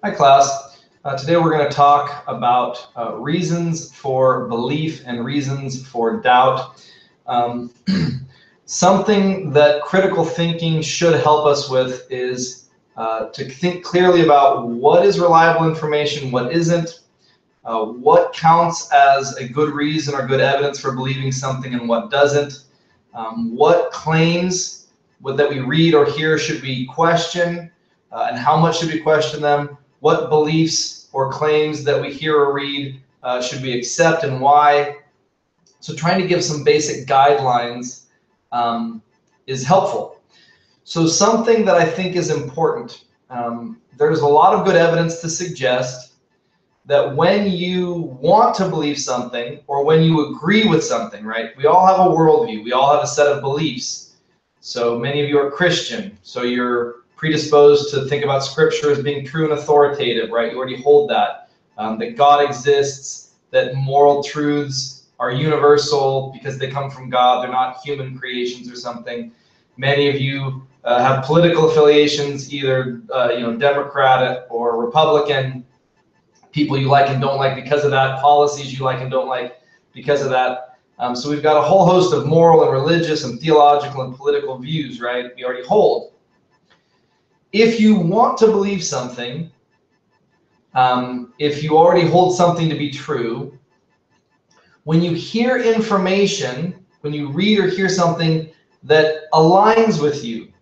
Hi, class. Today we're going to talk about reasons for belief and reasons for doubt. Something that critical thinking should help us with is to think clearly about what is reliable information, what isn't, what counts as a good reason or good evidence for believing something and what doesn't, what claims that we read or hear should we question, and how much should we question them, what beliefs or claims that we hear or read should we accept and why. So trying to give some basic guidelines is helpful. So something that I think is important, there's a lot of good evidence to suggest that when you want to believe something or when you agree with something, right? We all have a worldview. We all have a set of beliefs. So many of you are Christian, so you're predisposed to think about Scripture as being true and authoritative, right? You already hold that, that God exists, that moral truths are universal because they come from God. They're not human creations or something. Many of you have political affiliations, either Democratic or Republican. People you like and don't like because of that, policies you like and don't like because of that. So we've got a whole host of moral and religious and theological and political views, right? We already hold. If you want to believe something, if you already hold something to be true, when you hear information, when you read or hear something that aligns with you,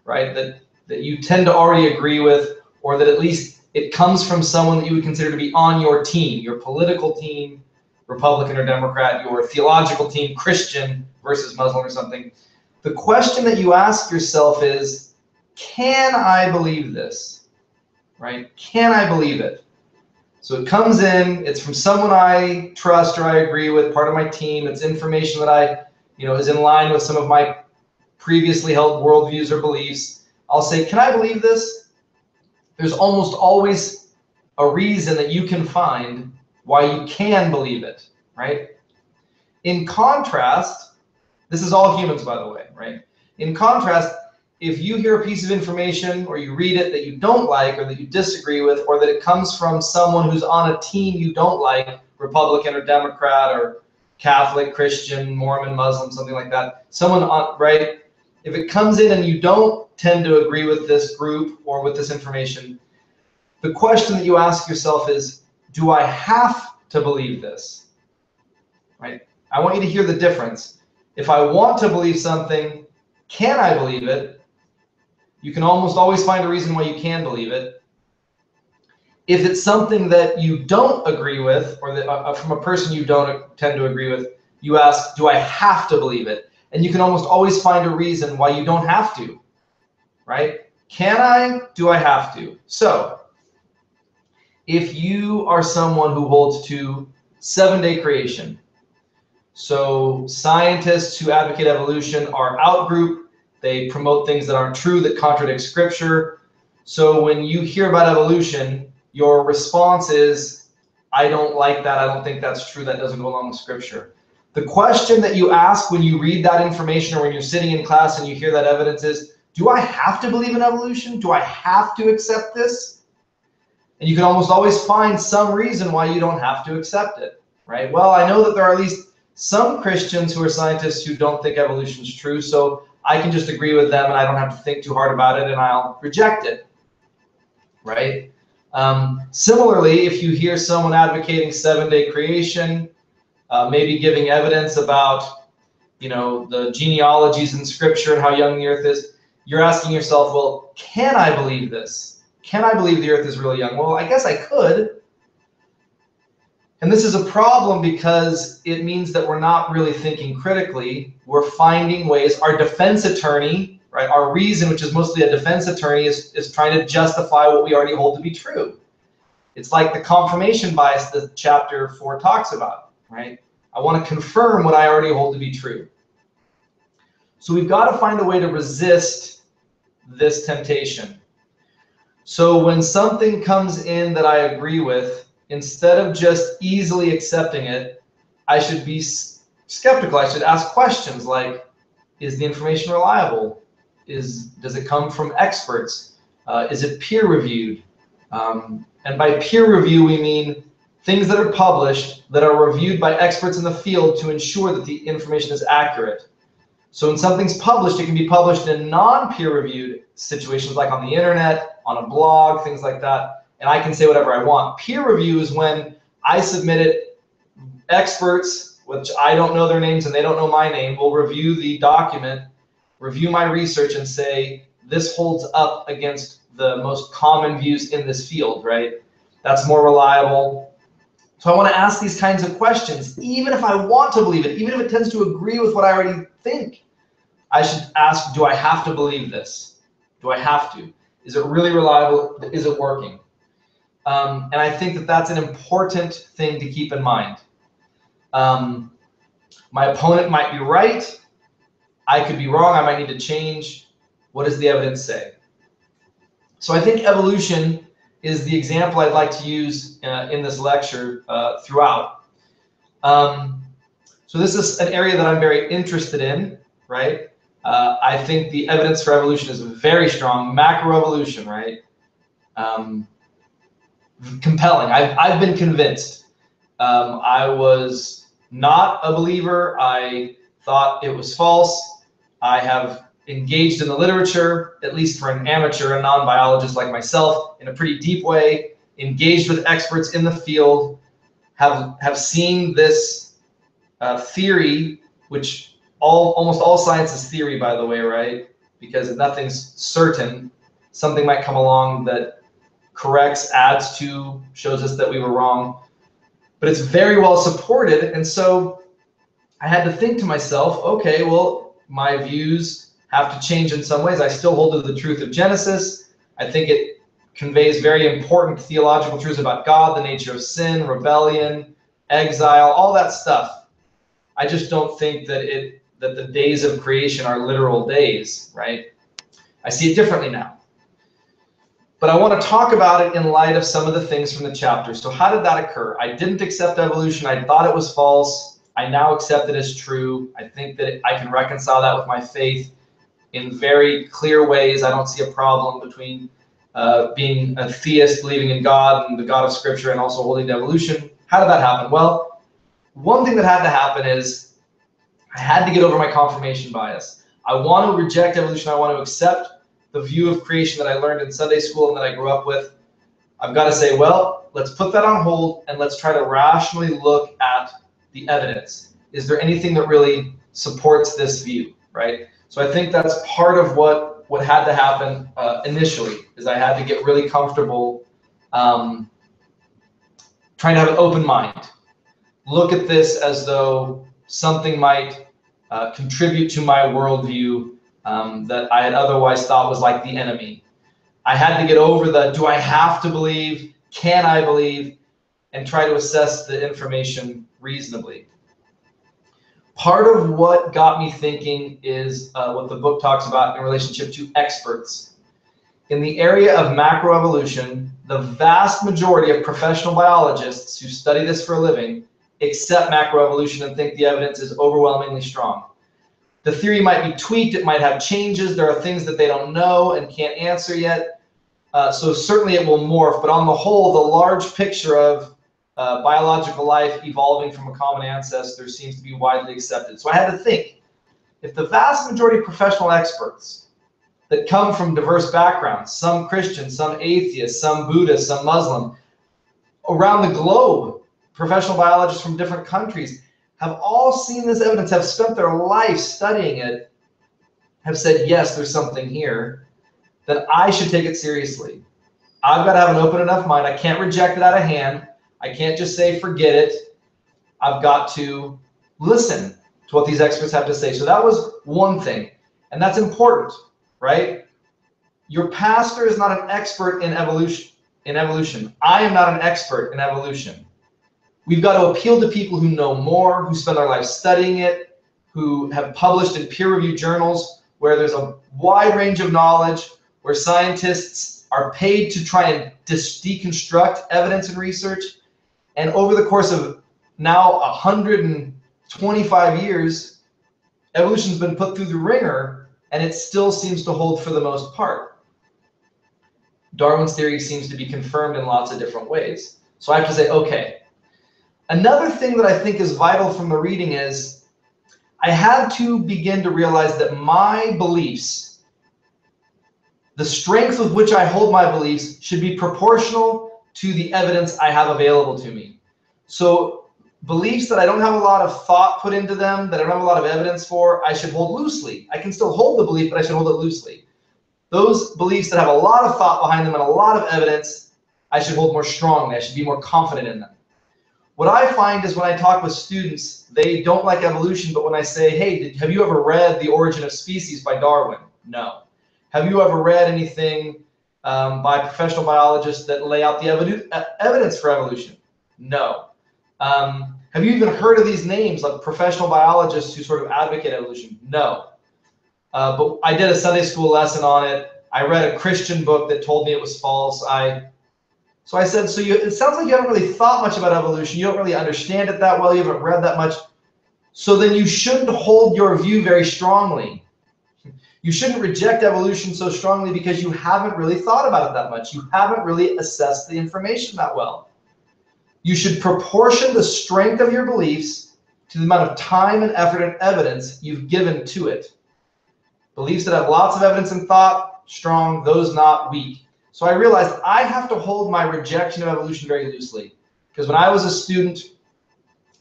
right, that you tend to already agree with, or that at least it comes from someone that you would consider to be on your team, your political team, Republican or Democrat, your theological team, Christian versus Muslim or something, the question that you ask yourself is, can I believe this, right? Can I believe it? So it comes in, it's from someone I trust or I agree with, part of my team, it's information that is in line with some of my previously held worldviews or beliefs. I'll say, can I believe this? There's almost always a reason that you can find why you can believe it, right? In contrast, this is all humans, by the way, right? In contrast, if you hear a piece of information or you read it that you don't like or that you disagree with, or that it comes from someone who's on a team you don't like, Republican or Democrat or Catholic, Christian, Mormon, Muslim, something like that, someone on, right? If it comes in and you don't tend to agree with this group or with this information, the question that you ask yourself is, do I have to believe this, right? I want you to hear the difference. If I want to believe something, can I believe it? You can almost always find a reason why you can believe it. If it's something that you don't agree with, or that from a person you don't tend to agree with, you ask, do I have to believe it? And you can almost always find a reason why you don't have to, right? Can I? Do I have to? So if you are someone who holds to 7-day creation, so scientists who advocate evolution are out-group. They promote things that aren't true, that contradict Scripture. So when you hear about evolution, your response is, I don't like that. I don't think that's true. That doesn't go along with Scripture. The question that you ask when you read that information or when you're sitting in class and you hear that evidence is, do I have to believe in evolution? Do I have to accept this? And you can almost always find some reason why you don't have to accept it, right? Well, I know that there are at least some Christians who are scientists who don't think evolution is true, so I can just agree with them and I don't have to think too hard about it and I'll reject it, right? Similarly, if you hear someone advocating 7-day creation, maybe giving evidence about, the genealogies in Scripture and how young the earth is, you're asking yourself, well, can I believe this? Can I believe the earth is really young? Well, I guess I could. And this is a problem because it means that we're not really thinking critically. We're finding ways. Our defense attorney, right, our reason, which is mostly a defense attorney, is trying to justify what we already hold to be true. It's like the confirmation bias that chapter 4 talks about, right? I want to confirm what I already hold to be true. So we've got to find a way to resist this temptation. So when something comes in that I agree with, instead of just easily accepting it, I should be skeptical. I should ask questions like, is the information reliable? Does it come from experts? Is it peer reviewed? And by peer review, we mean things that are published that are reviewed by experts in the field to ensure that the information is accurate. So when something's published, it can be published in non-peer reviewed situations like on the internet, on a blog, things like that, and I can say whatever I want. Peer review is when I submit it, experts, which I don't know their names and they don't know my name, will review the document, review my research and say, this holds up against the most common views in this field, right? That's more reliable. So I want to ask these kinds of questions, even if I want to believe it, even if it tends to agree with what I already think. I should ask, do I have to believe this? Do I have to? Is it really reliable? Is it working? And I think that that's an important thing to keep in mind. My opponent might be right. I could be wrong. I might need to change. What does the evidence say? So I think evolution is the example I'd like to use in this lecture throughout. So this is an area that I'm very interested in, right? I think the evidence for evolution is very strong. Macroevolution, right? Compelling. I've been convinced. I was not a believer. I thought it was false. I have engaged in the literature, at least for an amateur, a non-biologist like myself, in a pretty deep way, engaged with experts in the field, have seen this theory, which almost all science is theory, by the way, right? Because if nothing's certain, something might come along that corrects, adds to, shows us that we were wrong. But it's very well supported, and so I had to think to myself, okay, well, my views have to change in some ways. I still hold to the truth of Genesis. I think it conveys very important theological truths about God, the nature of sin, rebellion, exile, all that stuff. I just don't think that the days of creation are literal days, right? I see it differently now. But I want to talk about it in light of some of the things from the chapter. So how did that occur? I didn't accept evolution. I thought it was false. I now accept it as true. I think that I can reconcile that with my faith in very clear ways. I don't see a problem between being a theist, believing in God and the God of Scripture, and also holding to evolution. How did that happen? Well, one thing that had to happen is I had to get over my confirmation bias. I want to reject evolution. I want to accept the view of creation that I learned in Sunday school and that I grew up with. I've got to say, well, let's put that on hold and let's try to rationally look at the evidence. Is there anything that really supports this view, right? So I think that's part of what had to happen initially, is I had to get really comfortable trying to have an open mind. Look at this as though something might contribute to my worldview that I had otherwise thought was like the enemy. I had to get over the, do I have to believe? Can I believe? And try to assess the information reasonably. Part of what got me thinking is what the book talks about in relationship to experts. In the area of macroevolution, the vast majority of professional biologists who study this for a living accept macroevolution and think the evidence is overwhelmingly strong. The theory might be tweaked, it might have changes, there are things that they don't know and can't answer yet. So certainly it will morph, but on the whole, the large picture of biological life evolving from a common ancestor seems to be widely accepted. So I had to think, if the vast majority of professional experts that come from diverse backgrounds, some Christian, some atheist, some Buddhist, some Muslim, around the globe, professional biologists from different countries, have all seen this evidence, have spent their life studying it, have said, yes, there's something here, then I should take it seriously. I've got to have an open enough mind. I can't reject it out of hand. I can't just say, forget it. I've got to listen to what these experts have to say. So that was one thing, and that's important, right? Your pastor is not an expert in evolution. I am not an expert in evolution. We've got to appeal to people who know more, who spend their life studying it, who have published in peer-reviewed journals where there's a wide range of knowledge, where scientists are paid to try and deconstruct evidence and research. And over the course of now 125 years, evolution's been put through the ringer, and it still seems to hold for the most part. Darwin's theory seems to be confirmed in lots of different ways. So I have to say, okay. Another thing that I think is vital from the reading is I had to begin to realize that my beliefs, the strength with which I hold my beliefs, should be proportional to the evidence I have available to me. So beliefs that I don't have a lot of thought put into them, that I don't have a lot of evidence for, I should hold loosely. I can still hold the belief, but I should hold it loosely. Those beliefs that have a lot of thought behind them and a lot of evidence, I should hold more strongly. I should be more confident in them. What I find is when I talk with students, they don't like evolution, but when I say, hey, have you ever read The Origin of Species by Darwin? No. Have you ever read anything by professional biologists that lay out the evidence for evolution? No. Have you even heard of these names, like professional biologists who sort of advocate evolution? No. But I did a Sunday school lesson on it. I read a Christian book that told me it was false. So I said, so it sounds like you haven't really thought much about evolution. You don't really understand it that well. You haven't read that much. So then you shouldn't hold your view very strongly. You shouldn't reject evolution so strongly because you haven't really thought about it that much. You haven't really assessed the information that well. You should proportion the strength of your beliefs to the amount of time and effort and evidence you've given to it. Beliefs that have lots of evidence and thought, strong, those not, weak. So I realized I have to hold my rejection of evolution very loosely. Because when I was a student,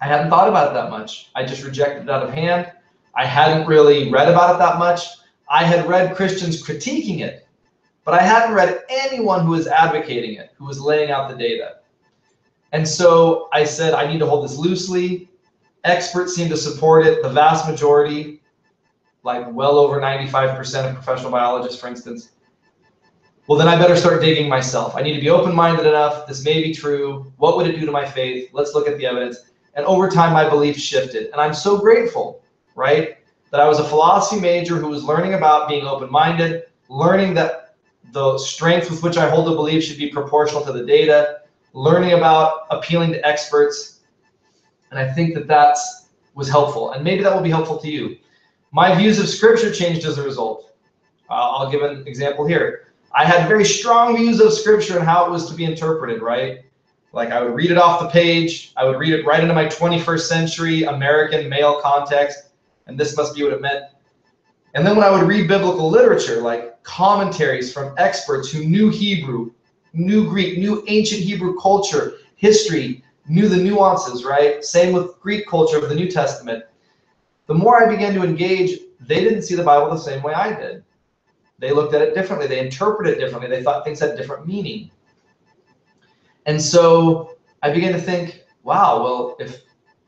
I hadn't thought about it that much. I just rejected it out of hand. I hadn't really read about it that much. I had read Christians critiquing it, but I hadn't read anyone who was advocating it, who was laying out the data. And so I said, I need to hold this loosely. Experts seem to support it, the vast majority, like well over 95% of professional biologists, for instance. Well, then I better start digging myself. I need to be open-minded enough. This may be true. What would it do to my faith? Let's look at the evidence. And over time, my beliefs shifted. And I'm so grateful, right, that I was a philosophy major who was learning about being open-minded, learning that the strength with which I hold a belief should be proportional to the data, learning about appealing to experts. And I think that was helpful. And maybe that will be helpful to you. My views of Scripture changed as a result. I'll give an example here. I had very strong views of Scripture and how it was to be interpreted, right? Like I would read it off the page. I would read it right into my 21st century American male context, and this must be what it meant. And then when I would read biblical literature, like commentaries from experts who knew Hebrew, knew Greek, knew ancient Hebrew culture, history, knew the nuances, right? Same with Greek culture of the New Testament. The more I began to engage, they didn't see the Bible the same way I did. They looked at it differently. They interpreted it differently. They thought things had different meaning. And so I began to think, wow, well, if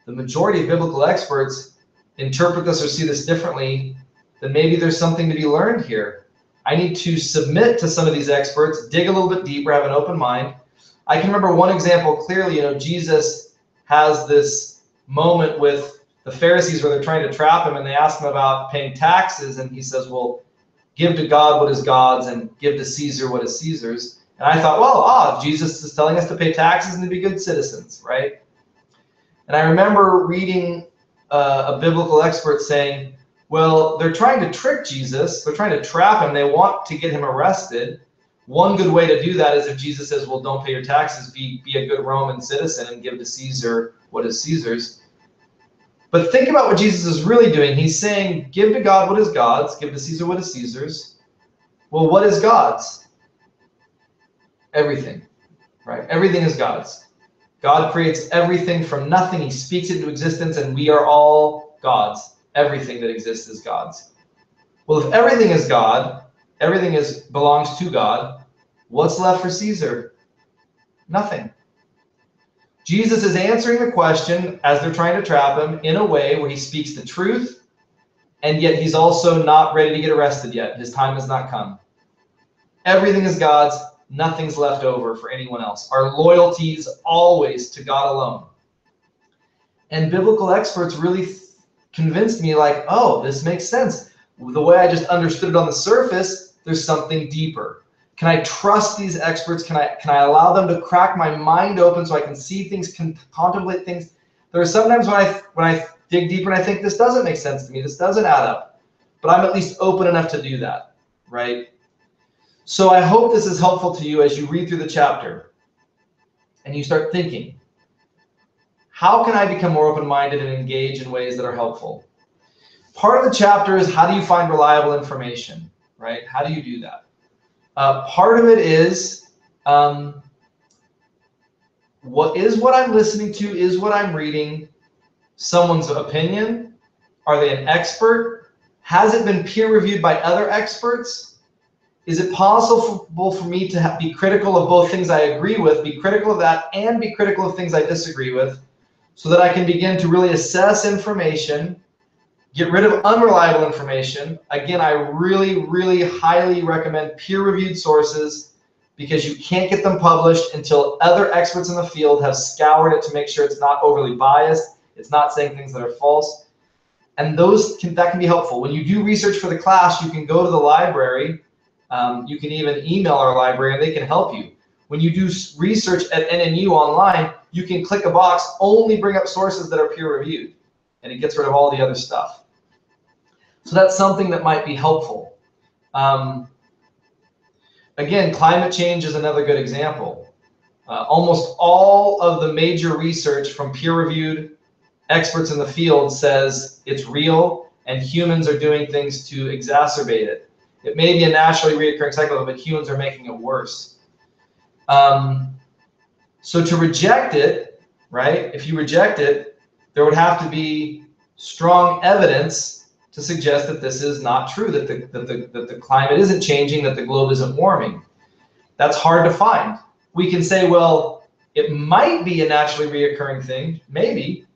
the majority of biblical experts interpret this or see this differently, then maybe there's something to be learned here. I need to submit to some of these experts, dig a little bit deeper, have an open mind. I can remember one example clearly. Jesus has this moment with the Pharisees where they're trying to trap him, and they ask him about paying taxes, and he says, well, give to God what is God's and give to Caesar what is Caesar's. And I thought, well, Jesus is telling us to pay taxes and to be good citizens, right? And I remember reading a biblical expert saying, well, they're trying to trick Jesus. They're trying to trap him. They want to get him arrested. One good way to do that is if Jesus says, well, don't pay your taxes, be a good Roman citizen and give to Caesar what is Caesar's. But think about what Jesus is really doing. He's saying, give to God what is God's, give to Caesar what is Caesar's. Well, what is God's? Everything, right? Everything is God's. God creates everything from nothing. He speaks it into existence, and we are all God's. Everything that exists is God's. Well, if everything is God, everything belongs to God, what's left for Caesar? Nothing. Jesus is answering the question as they're trying to trap him in a way where he speaks the truth, and yet he's also not ready to get arrested yet. His time has not come. Everything is God's. Nothing's left over for anyone else. Our loyalty is always to God alone. And biblical experts really convinced me, like, oh, this makes sense. The way I just understood it on the surface, there's something deeper. Can I trust these experts? Can I allow them to crack my mind open so I can see things, can contemplate things? There are sometimes when I dig deeper and I think this doesn't make sense to me, this doesn't add up, but I'm at least open enough to do that, right? So I hope this is helpful to you as you read through the chapter and you start thinking, how can I become more open-minded and engage in ways that are helpful? Part of the chapter is, how do you find reliable information, right? How do you do that? Part of it is, what I'm listening to, is what I'm reading someone's opinion? Are they an expert? Has it been peer reviewed by other experts? Is it possible for me to be critical of both things I agree with, be critical of that, and be critical of things I disagree with, so that I can begin to really assess information, get rid of unreliable information? Again, I really, really highly recommend peer-reviewed sources, because you can't get them published until other experts in the field have scoured it to make sure it's not overly biased, it's not saying things that are false. And that can be helpful. When you do research for the class, you can go to the library. You can even email our library and they can help you. When you do research at NNU online, you can click a box, only bring up sources that are peer reviewed, and it gets rid of all the other stuff. So that's something that might be helpful. Again, climate change is another good example. Almost all of the major research from peer-reviewed experts in the field says it's real and humans are doing things to exacerbate it. It may be a naturally reoccurring cycle, but humans are making it worse. So to reject it, right, if you reject it, there would have to be strong evidence to suggest that this is not true, that the climate isn't changing, that the globe isn't warming. That's hard to find. We can say, well, it might be a naturally reoccurring thing, maybe,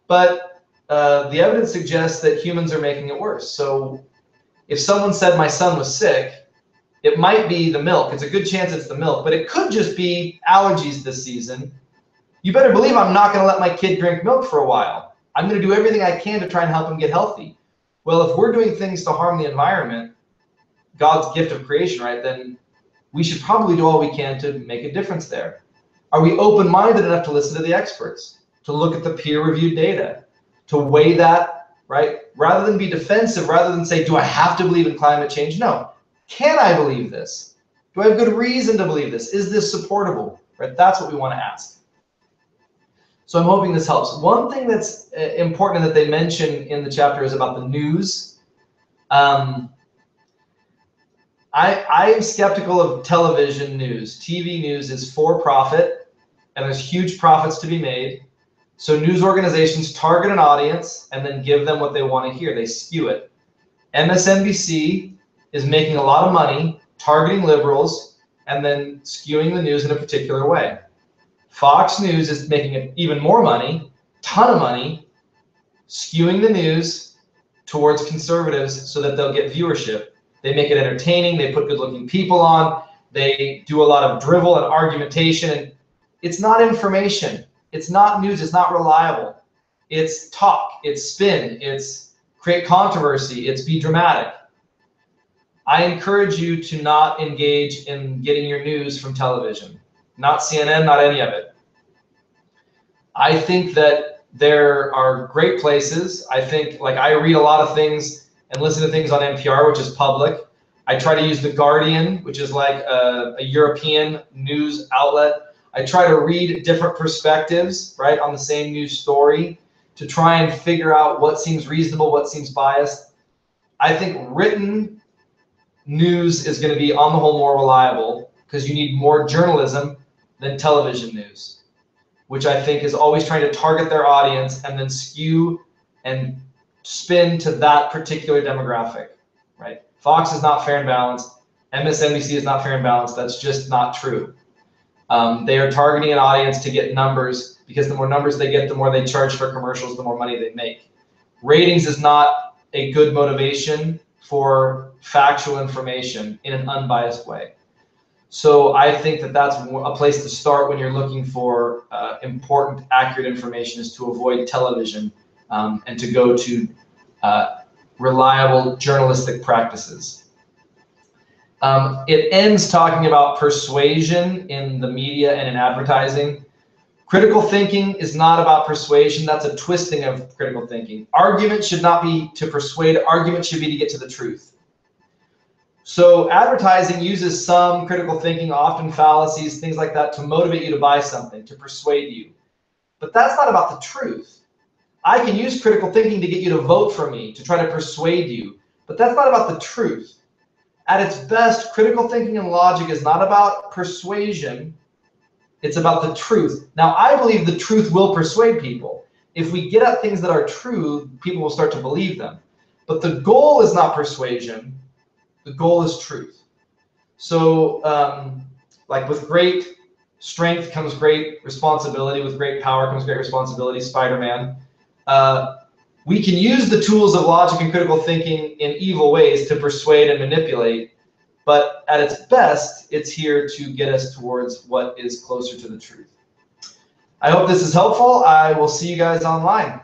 but the evidence suggests that humans are making it worse. So if someone said my son was sick, it might be the milk. It's a good chance it's the milk, but it could just be allergies this season. You better believe I'm not going to let my kid drink milk for a while. I'm going to do everything I can to try and help him get healthy. Well, if we're doing things to harm the environment, God's gift of creation, right, then we should probably do all we can to make a difference there. Are we open-minded enough to listen to the experts, to look at the peer-reviewed data, to weigh that, right? Rather than be defensive, rather than say, do I have to believe in climate change? No. Can I believe this? Do I have good reason to believe this? Is this supportable? Right? That's what we want to ask. So I'm hoping this helps. One thing that's important that they mention in the chapter is about the news. I am skeptical of television news. TV news is for profit, and there's huge profits to be made. So news organizations target an audience and then give them what they want to hear. They skew it. MSNBC is making a lot of money targeting liberals and then skewing the news in a particular way. Fox News is making even more money, ton of money, skewing the news towards conservatives so that they'll get viewership. They make it entertaining, they put good-looking people on, they do a lot of drivel and argumentation, and it's not information, it's not news, it's not reliable. It's talk, it's spin, it's create controversy, it's be dramatic. I encourage you to not engage in getting your news from television. Not CNN, not any of it. I think that there are great places. I think, like, I read a lot of things and listen to things on NPR, which is public. I try to use The Guardian, which is like a European news outlet. I try to read different perspectives, right, on the same news story to try and figure out what seems reasonable, what seems biased. I think written news is going to be, on the whole, more reliable because you need more journalism than television news, which I think is always trying to target their audience and then skew and spin to that particular demographic, right? Fox is not fair and balanced. MSNBC is not fair and balanced. That's just not true. They are targeting an audience to get numbers, because the more numbers they get, the more they charge for commercials, the more money they make. Ratings is not a good motivation for factual information in an unbiased way. So I think that that's a place to start when you're looking for important, accurate information, is to avoid television and to go to reliable journalistic practices. It ends talking about persuasion in the media and in advertising. Critical thinking is not about persuasion. That's a twisting of critical thinking. Argument should not be to persuade. Argument should be to get to the truth. So advertising uses some critical thinking, often fallacies, things like that, to motivate you to buy something, to persuade you. But that's not about the truth. I can use critical thinking to get you to vote for me, to try to persuade you, but that's not about the truth. At its best, critical thinking and logic is not about persuasion, it's about the truth. Now, I believe the truth will persuade people. If we get at things that are true, people will start to believe them. But the goal is not persuasion, the goal is truth. So, like with great strength comes great responsibility, with great power comes great responsibility, Spider-Man. We can use the tools of logic and critical thinking in evil ways to persuade and manipulate, but at its best, it's here to get us towards what is closer to the truth. I hope this is helpful. I will see you guys online.